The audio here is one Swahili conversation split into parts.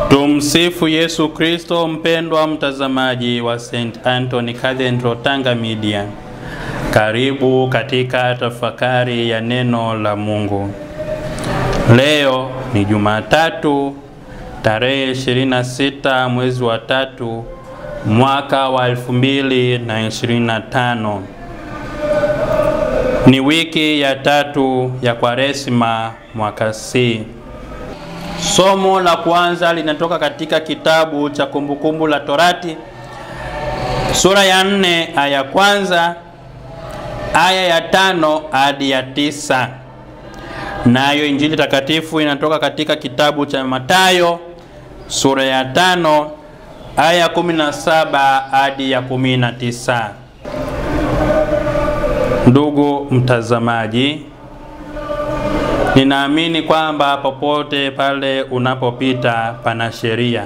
Tumsifu Yesu Kristo. Mpendwa mtazamaji wa St. Anthony Cathedral Tanga Media, karibu katika tafakari ya neno la Mungu. Leo ni Jumatatu tarehe 26 mwezi wa 3 mwaka wa 2025. Ni wiki ya 3 ya Kwaresima mwaka C. Somo la kwanza linatoka katika kitabu cha Kumbukumbu la Torati sura ya 4 aya kwanza aya ya 5 hadi ya 9. Nayo Injili takatifu inatoka katika kitabu cha Mathayo sura ya 5 aya 17 hadi ya 19. Ndugu mtazamaji, ninaamini kwamba popote pale unapopita pana sheria.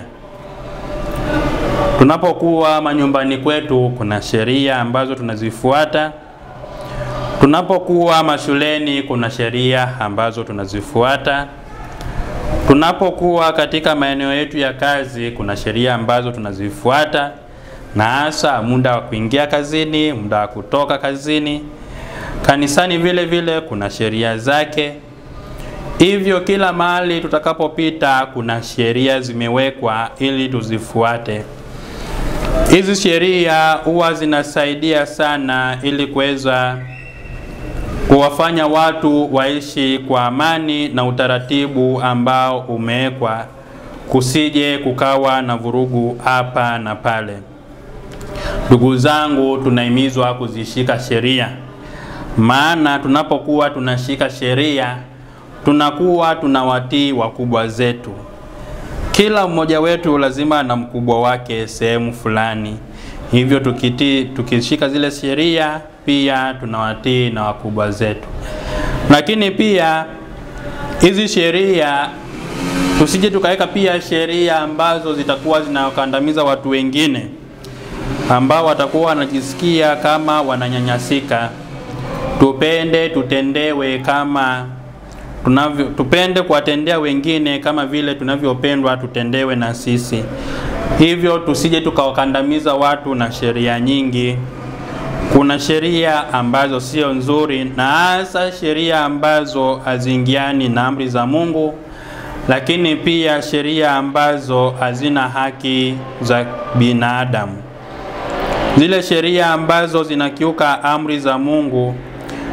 Tunapokuwa manyumbani kwetu kuna sheria ambazo tunazifuata. Tunapokuwa mashuleni kuna sheria ambazo tunazifuata. Tunapokuwa katika maeneo yetu ya kazi kuna sheria ambazo tunazifuata, na hasa muda wa kuingia kazini, muda wa kutoka kazini. Kanisani vile vile kuna sheria zake. Hivyo kila mahali tutakapopita kuna sheria zimewekwa ili tuzifuate. Hizi sheria huwa zinasaidia sana ili kuweza kuwafanya watu waishi kwa amani na utaratibu ambao umewekwa, kusije kukawa na vurugu hapa na pale. Ndugu zangu, tunahimizwa kuzishika sheria, maana tunapokuwa tunashika sheria tunakuwa tunawatii wakubwa zetu. Kila mmoja wetu lazima ana mkubwa wake sehemu fulani. Hivyo tukishika zile sheria pia tunawatii na wakubwa zetu. Lakini pia hizi sheria tusije tukaweka pia sheria ambazo zitakuwa zinawakandamiza watu wengine ambao watakuwa wanajisikia kama wananyanyasika. Tupende tutendewe kama tupende kuwatendea wengine kama vile tunavyopendwa tutendewe na sisi. Hivyo tusije tukawakandamiza watu na sheria nyingi. Kuna sheria ambazo sio nzuri, na hasa sheria ambazo haziingiani na amri za Mungu, lakini pia sheria ambazo hazina haki za binadamu. Zile sheria ambazo zinakiuka amri za Mungu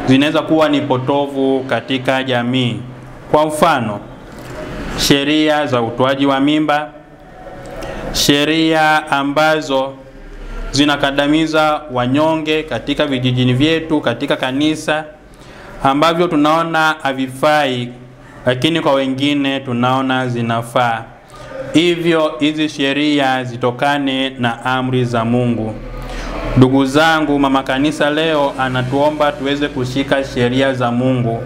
zinaweza kuwa ni potovu katika jamii. Kwa mfano, sheria za utoaji wa mimba, sheria ambazo zinakandamiza wanyonge katika vijijini vyetu, katika kanisa, ambavyo tunaona havifai, lakini kwa wengine tunaona zinafaa. Hivyo hizi sheria zitokane na amri za Mungu. Ndugu zangu, mama kanisa leo anatuomba tuweze kushika sheria za Mungu.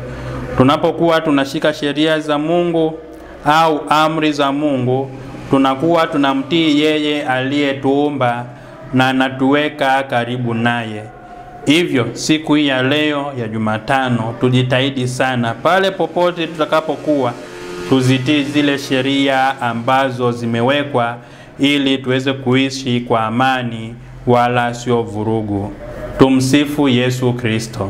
Tunapokuwa tunashika sheria za Mungu au amri za Mungu, tunakuwa tunamtii yeye aliyetuumba na anatuweka karibu naye. Hivyo siku hii ya leo ya Jumatano tujitahidi sana pale popote tutakapokuwa tuzitii zile sheria ambazo zimewekwa ili tuweze kuishi kwa amani wala sio vurugu. Tumsifu Yesu Kristo.